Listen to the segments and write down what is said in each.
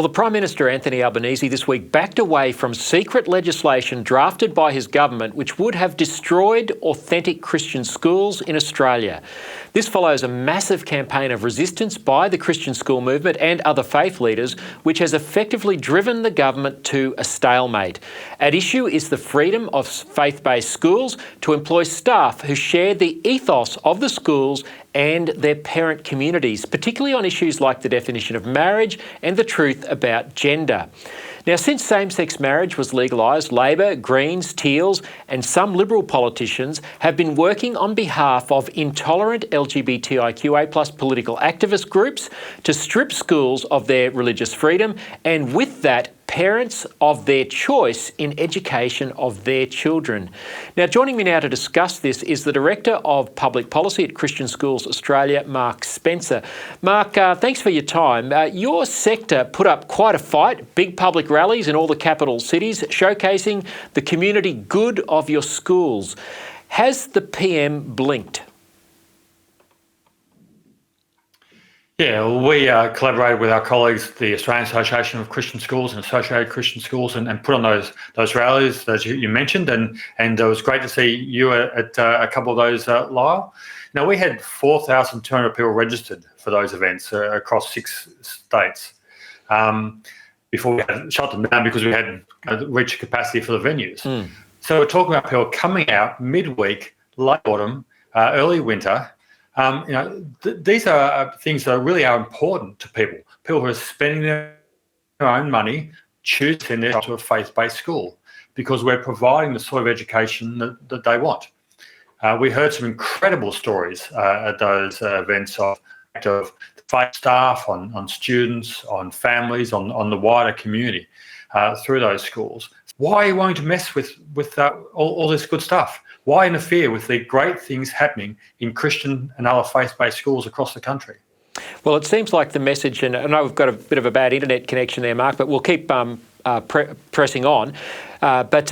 Well, the Prime Minister, Anthony Albanese, this week backed away from secret legislation drafted by his government which would have destroyed authentic Christian schools in Australia. This follows a massive campaign of resistance by the Christian school movement and other faith leaders, which has effectively driven the government to a stalemate. At issue is the freedom of faith-based schools to employ staff who share the ethos of the schools and their parent communities, particularly on issues like the definition of marriage and the truth about gender. Now, since same-sex marriage was legalised, Labor, Greens, Teals and some Liberal politicians have been working on behalf of intolerant LGBTIQA+ political activist groups to strip schools of their religious freedom and, with that, parents of their choice in education of their children. Now, joining me now to discuss this is the Director of Public Policy at Christian Schools Australia, Mark Spencer. Mark, thanks for your time. Your sector put up quite a fight, big public rallies in all the capital cities, showcasing the community good of your schools. Has the PM blinked? Yeah, well, we collaborated with our colleagues, the Australian Association of Christian Schools and Associated Christian Schools, and put on those rallies that you mentioned, and it was great to see you at a couple of those, Lyle. Now, we had 4,200 people registered for those events across 6 states before we had shut them down because we hadn't reached capacity for the venues. So we're talking about people coming out midweek, late autumn, early winter. These are things that really are important to people who are spending their own money, choosing their child to a faith-based school, because we're providing the sort of education that they want. We heard some incredible stories at those events of faith staff, on students, on families, on the wider community through those schools. Why are you wanting to mess with all this good stuff? Why interfere with the great things happening in Christian and other faith-based schools across the country? Well, it seems like the message, and I know we've got a bit of a bad internet connection there, Mark, but we'll keep pressing on. But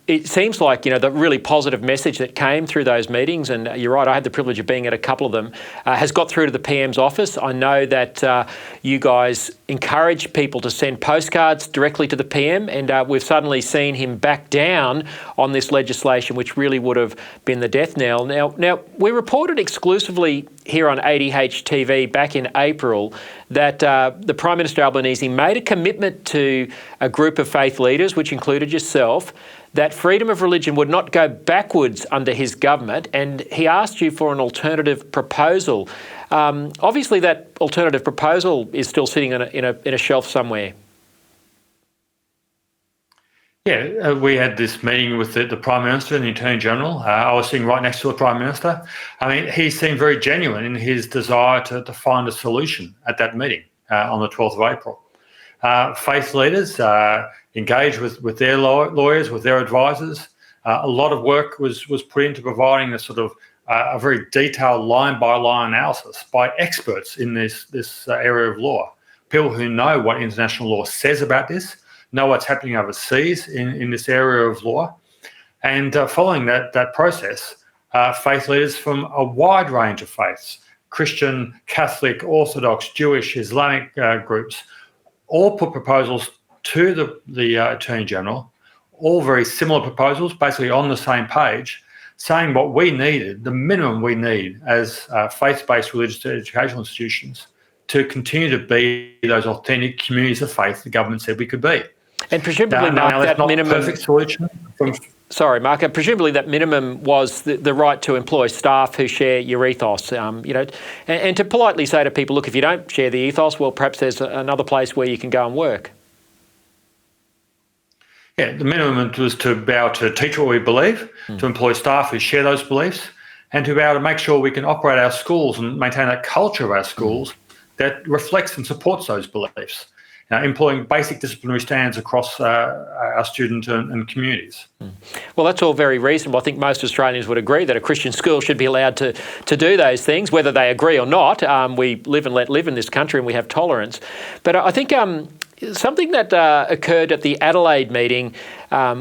it seems like, the really positive message that came through those meetings, and you're right, I had the privilege of being at a couple of them, has got through to the PM's office. I know that you guys encourage people to send postcards directly to the PM, and we've suddenly seen him back down on this legislation, which really would have been the death knell. Now we reported exclusively here on ADH TV back in April that the Prime Minister Albanese made a commitment to a group of faith leaders, which included yourself, that freedom of religion would not go backwards under his government, and he asked you for an alternative proposal. Obviously, that alternative proposal is still sitting in a shelf somewhere. Yeah, we had this meeting with the Prime Minister and the Attorney General. I was sitting right next to the Prime Minister. I mean, he seemed very genuine in his desire to find a solution at that meeting on the 12th of April. Faith leaders engaged with their lawyers, with their advisors. A lot of work was put into providing a very detailed line-by-line analysis by experts in this area of law, people who know what international law says about this, know what's happening overseas in this area of law. And following that process, faith leaders from a wide range of faiths, Christian, Catholic, Orthodox, Jewish, Islamic groups, all put proposals to the Attorney General, all very similar proposals, basically on the same page, saying what we needed, the minimum we need as faith-based religious educational institutions to continue to be those authentic communities of faith the government said we could be. And presumably, Mark, that's that not minimum... perfect solution. Sorry, Mark. Presumably that minimum was the right to employ staff who share your ethos, and to politely say to people, look, if you don't share the ethos, well, perhaps there's another place where you can go and work. Yeah, the minimum was to be able to teach what we believe, to employ staff who share those beliefs, and to be able to make sure we can operate our schools and maintain that culture of our schools that reflects and supports those beliefs. Employing basic disciplinary standards across our student and communities. Well, that's all very reasonable. I think most Australians would agree that a Christian school should be allowed to do those things, whether they agree or not. We live and let live in this country and we have tolerance. But I think Something that occurred at the Adelaide meeting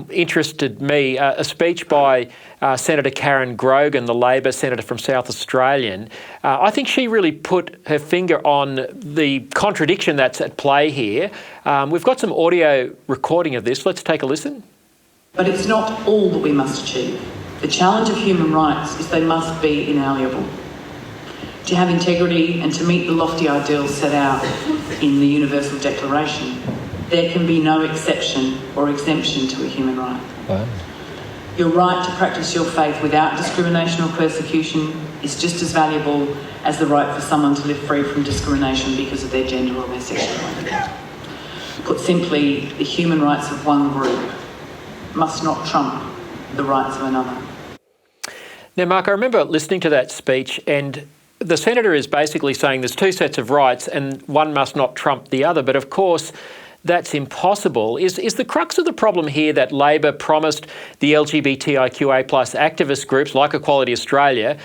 interested me, a speech by Senator Karen Grogan, the Labor senator from South Australian. I think she really put her finger on the contradiction that's at play here. We've got some audio recording of this. Let's take a listen. But it's not all that we must achieve. The challenge of human rights is they must be inalienable. To have integrity and to meet the lofty ideals set out in the Universal Declaration, there can be no exception or exemption to a human right. Wow. Your right to practice your faith without discrimination or persecution is just as valuable as the right for someone to live free from discrimination because of their gender or their sexuality. Put simply, the human rights of one group must not trump the rights of another. Now, Mark, I remember listening to that speech, and the senator is basically saying there's two sets of rights and one must not trump the other. But of course, that's impossible. Is the crux of the problem here that Labor promised the LGBTIQA+ activist groups like Equality Australia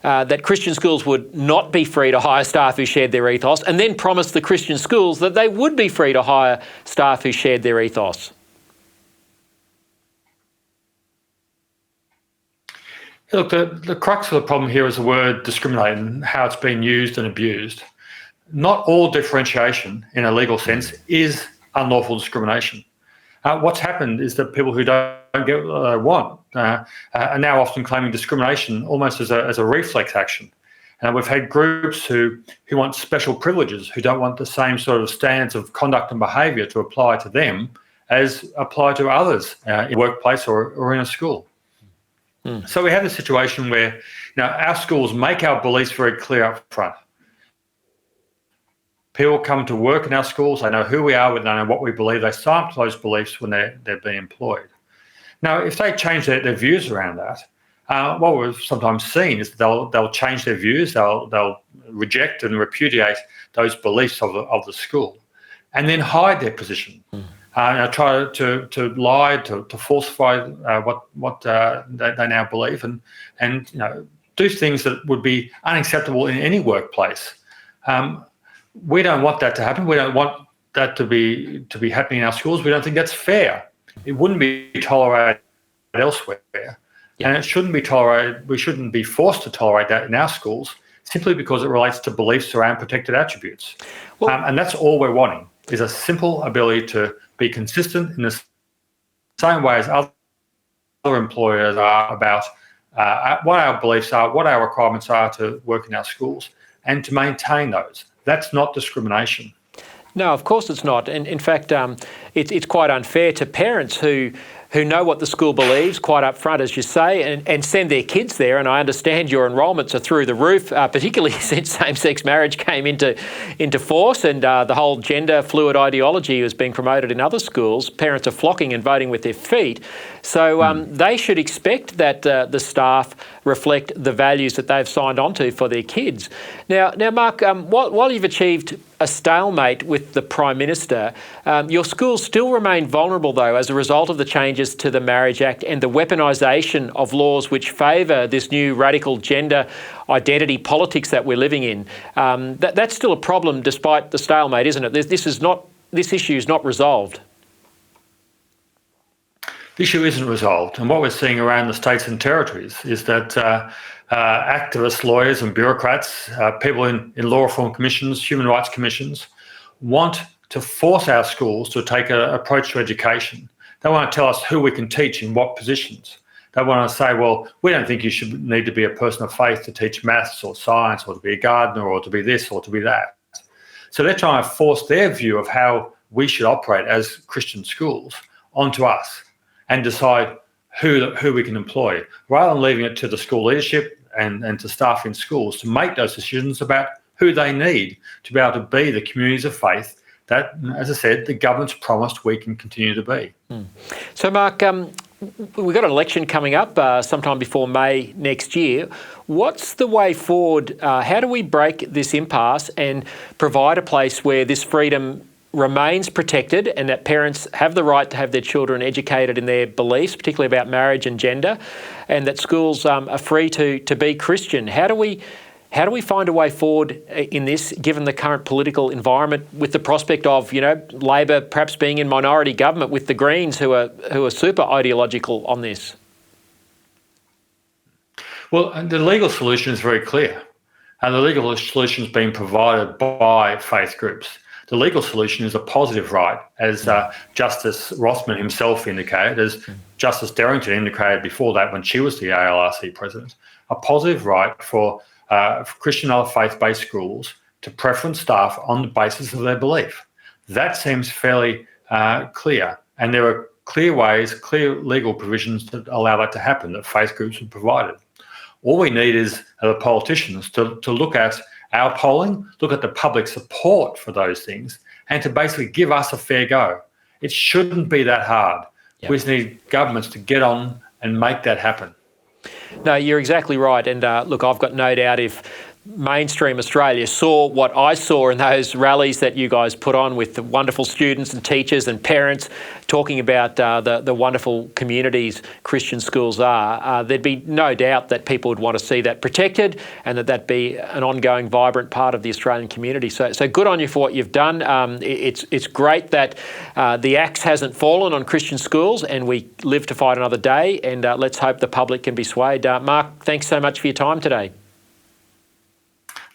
that Christian schools would not be free to hire staff who shared their ethos, and then promised the Christian schools that they would be free to hire staff who shared their ethos? Look, the crux of the problem here is the word discriminate and how it's been used and abused. Not all differentiation in a legal sense is unlawful discrimination. What's happened is that people who don't get what they want are now often claiming discrimination almost as a reflex action. And we've had groups who want special privileges, who don't want the same sort of standards of conduct and behaviour to apply to them as apply to others in a workplace or in a school. So we have a situation where our schools make our beliefs very clear up front. People come to work in our schools, they know who we are, they know what we believe, they sign up to those beliefs when they're being employed. Now, if they change their views around that, what we've sometimes seen is they'll change their views, they'll reject and repudiate those beliefs of the school and then hide their position. Try to lie, to falsify what they now believe, and do things that would be unacceptable in any workplace. We don't want that to happen. We don't want that to be happening in our schools. We don't think that's fair. It wouldn't be tolerated elsewhere, and it shouldn't be tolerated. We shouldn't be forced to tolerate that in our schools simply because it relates to beliefs around protected attributes. And that's all we're wanting, is a simple ability to be consistent in the same way as other employers are about what our beliefs are, what our requirements are to work in our schools, and to maintain those. That's not discrimination. No, of course it's not. And in fact, it's quite unfair to parents who know what the school believes quite up front, as you say, and send their kids there. And I understand your enrolments are through the roof, particularly since same-sex marriage came into force, and the whole gender fluid ideology is being promoted in other schools. Parents are flocking and voting with their feet. So they should expect that the staff reflect the values that they've signed on to for their kids. Now Mark, while you've achieved a stalemate with the Prime Minister, your schools still remain vulnerable, though, as a result of the changes to the Marriage Act and the weaponisation of laws which favour this new radical gender identity politics that we're living in. That's still a problem despite the stalemate, isn't it? This issue is not resolved. The issue isn't resolved, and what we're seeing around the states and territories is that activists, lawyers and bureaucrats, people in law reform commissions, human rights commissions, want to force our schools to take an approach to education. They want to tell us who we can teach in what positions. They want to say, well, we don't think you should need to be a person of faith to teach maths or science or to be a gardener or to be this or to be that. So they're trying to force their view of how we should operate as Christian schools onto us and decide who we can employ, rather than leaving it to the school leadership and to staff in schools to make those decisions about who they need to be able to be the communities of faith that, as I said, the government's promised we can continue to be. So, Mark, we've got an election coming up sometime before May next year. What's the way forward? How do we break this impasse and provide a place where this freedom remains protected and that parents have the right to have their children educated in their beliefs, particularly about marriage and gender, and that schools are free to be Christian? How do we How do we find a way forward in this, given the current political environment, with the prospect of, Labor perhaps being in minority government with the Greens, who are super ideological on this? Well, the legal solution is very clear, and the legal solution is being provided by faith groups. The legal solution is a positive right, as Justice Rossman himself indicated, as Justice Derrington indicated before that when she was the ALRC president, a positive right for Christian or faith-based schools to preference staff on the basis of their belief. That seems fairly clear, and there are clear ways, clear legal provisions that allow that to happen, that faith groups have provided. All we need is the politicians to look at our polling, look at the public support for those things, and to basically give us a fair go. It shouldn't be that hard. Yep. We just need governments to get on and make that happen. No, you're exactly right. And look, I've got no doubt if mainstream Australia saw what I saw in those rallies that you guys put on with the wonderful students and teachers and parents talking about the wonderful communities Christian schools are, there'd be no doubt that people would want to see that protected and that be an ongoing, vibrant part of the Australian community. So good on you for what you've done. It's great that the axe hasn't fallen on Christian schools and we live to fight another day, and let's hope the public can be swayed. Mark, thanks so much for your time today.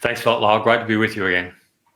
Thanks a lot, Lyle. Great to be with you again.